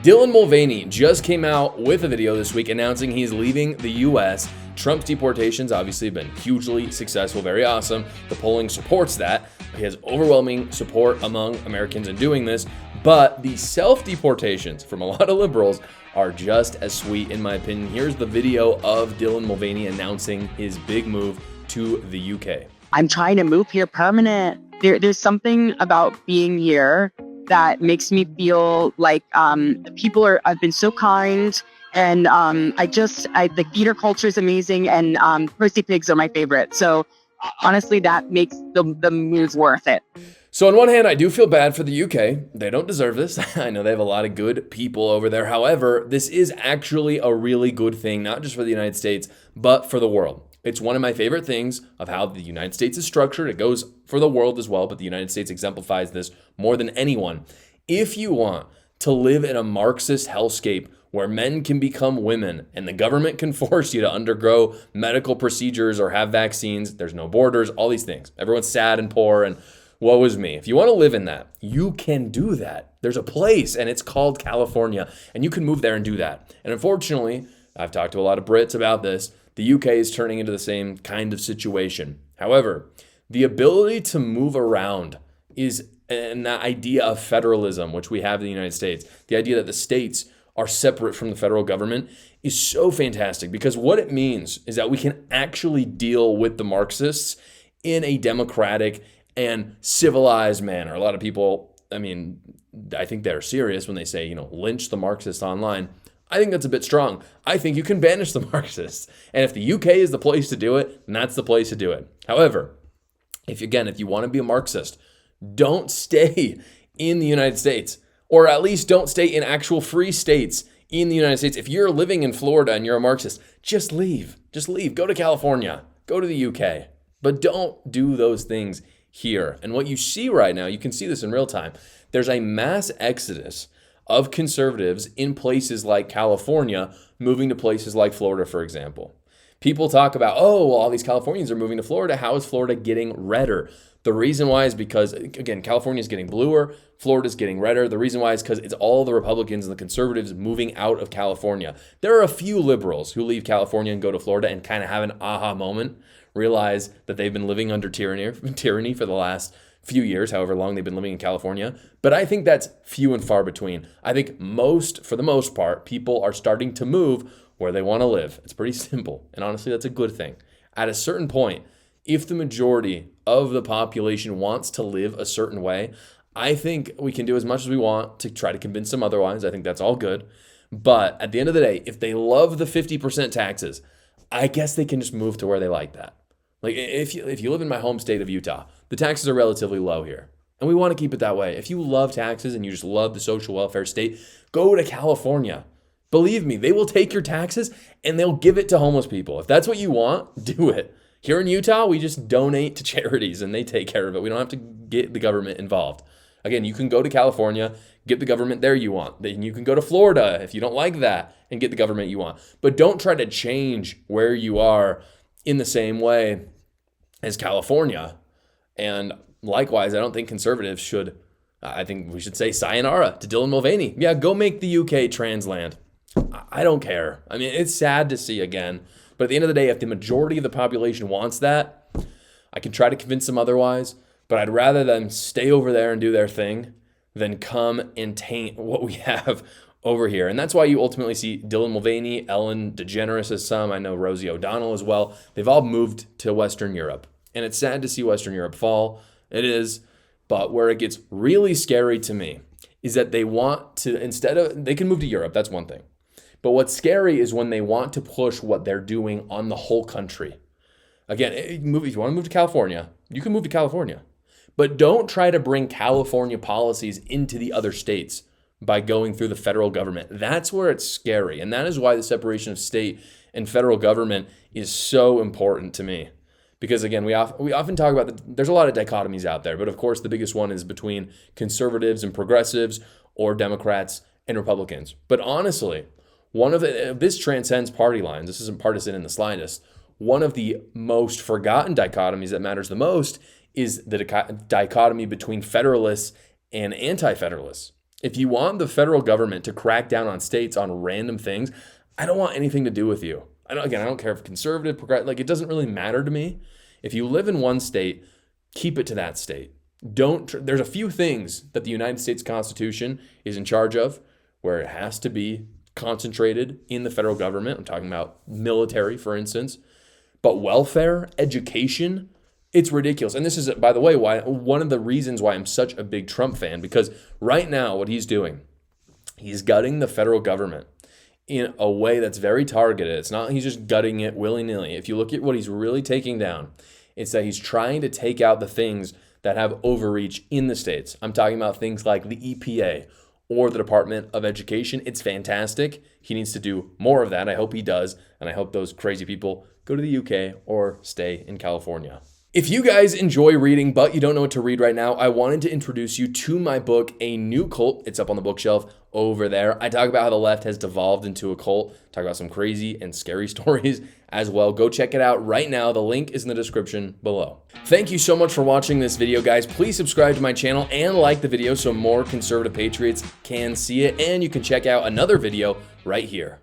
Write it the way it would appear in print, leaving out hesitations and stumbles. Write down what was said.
Dylon Mulvaney just came out with a video this week announcing he's leaving the U.S. Trump's deportations obviously have been hugely successful, very awesome. The polling supports that. He has overwhelming support among Americans in doing this, but the self-deportations from a lot of liberals are just as sweet in my opinion. Here's the video of Dylon Mulvaney announcing his big move to the UK. I'm trying to move here permanent. There's something about being here that makes me feel like the I've been so kind, and the theater culture is amazing, and Percy Pigs are my favorite. So honestly, that makes the move worth it. So on one hand, I do feel bad for the UK. They don't deserve this. I know they have a lot of good people over there. However, this is actually a really good thing, not just for the United States, but for the world. It's one of my favorite things of how the United States is structured. It goes for the world as well, but the United States exemplifies this more than anyone. If you want to live in a Marxist hellscape where men can become women and the government can force you to undergo medical procedures or have vaccines, there's no borders, all these things. Everyone's sad and poor and woe is me. If you want to live in that, you can do that. There's a place and it's called California, and you can move there and do that. And unfortunately, I've talked to a lot of Brits about this. The UK is turning into the same kind of situation. However, the ability to move around and that idea of federalism, which we have in the United States, the idea that the states are separate from the federal government is so fantastic, because what it means is that we can actually deal with the Marxists in a democratic and civilized manner. A lot of people, I think they're serious when they say, lynch the Marxists online. I think that's a bit strong. I think you can banish the Marxists. And if the UK is the place to do it, then that's the place to do it. However, if you want to be a Marxist, don't stay in the United States, or at least don't stay in actual free states in the United States. If you're living in Florida and you're a Marxist, just leave. Just leave. Go to California. Go to the UK. But don't do those things here. And what you see right now, you can see this in real time. There's a mass exodus of conservatives in places like California moving to places like Florida, for example. People talk about, all these Californians are moving to Florida. How is Florida getting redder? The reason why is because, again, California is getting bluer, Florida's getting redder. The reason why is because it's all the Republicans and the conservatives moving out of California. There are a few liberals who leave California and go to Florida and kind of have an aha moment, realize that they've been living under tyranny for the last few years, however long they've been living in California. But I think that's few and far between. I think for the most part, people are starting to move where they want to live. It's pretty simple. And honestly, that's a good thing. At a certain point, if the majority of the population wants to live a certain way, I think we can do as much as we want to try to convince them otherwise. I think that's all good. But at the end of the day, if they love the 50% taxes, I guess they can just move to where they like that. Like if you live in my home state of Utah, the taxes are relatively low here. And we want to keep it that way. If you love taxes and you just love the social welfare state, go to California. Believe me, they will take your taxes and they'll give it to homeless people. If that's what you want, do it. Here in Utah, we just donate to charities and they take care of it. We don't have to get the government involved. Again, you can go to California, get the government there you want. Then you can go to Florida if you don't like that and get the government you want. But don't try to change where you are in the same way as California. And likewise, I don't think conservatives should. I think we should say sayonara to Dylon Mulvaney. Yeah, go make the UK trans land. I don't care. It's sad to see again. But at the end of the day, if the majority of the population wants that, I can try to convince them otherwise. But I'd rather them stay over there and do their thing than come and taint what we have over here. And that's why you ultimately see Dylon Mulvaney, Ellen DeGeneres as some, I know Rosie O'Donnell as well. They've all moved to Western Europe. And it's sad to see Western Europe fall. It is. But where it gets really scary to me is that they want to, they can move to Europe. That's one thing. But what's scary is when they want to push what they're doing on the whole country. Again, if you want to move to California, you can move to California. But don't try to bring California policies into the other states by going through the federal government. That's where it's scary. And that is why the separation of state and federal government is so important to me. Because again, we often talk about there's a lot of dichotomies out there, but of course the biggest one is between conservatives and progressives, or Democrats and Republicans. But honestly, this transcends party lines. This isn't partisan in the slightest. One of the most forgotten dichotomies that matters the most is the dichotomy between federalists and anti-federalists. If you want the federal government to crack down on states on random things, I don't want anything to do with you. I don't care if conservative, progressive, like it doesn't really matter to me. If you live in one state, keep it to that state. There's a few things that the United States Constitution is in charge of where it has to be concentrated in the federal government. I'm talking about military, for instance. But welfare, education, it's ridiculous. And this is, by the way, one of the reasons why I'm such a big Trump fan, because right now what he's doing, he's gutting the federal government in a way that's very targeted. It's not he's just gutting it willy-nilly. If you look at what he's really taking down, it's that he's trying to take out the things that have overreach in the states. I'm talking about things like the EPA or the Department of Education. It's fantastic. He needs to do more of that. I hope he does. And I hope those crazy people go to the UK or stay in California. If you guys enjoy reading, but you don't know what to read right now, I wanted to introduce you to my book, A New Cult. It's up on the bookshelf over there. I talk about how the left has devolved into a cult, talk about some crazy and scary stories as well. Go check it out right now. The link is in the description below. Thank you so much for watching this video, guys. Please subscribe to my channel and like the video so more conservative patriots can see it. And you can check out another video right here.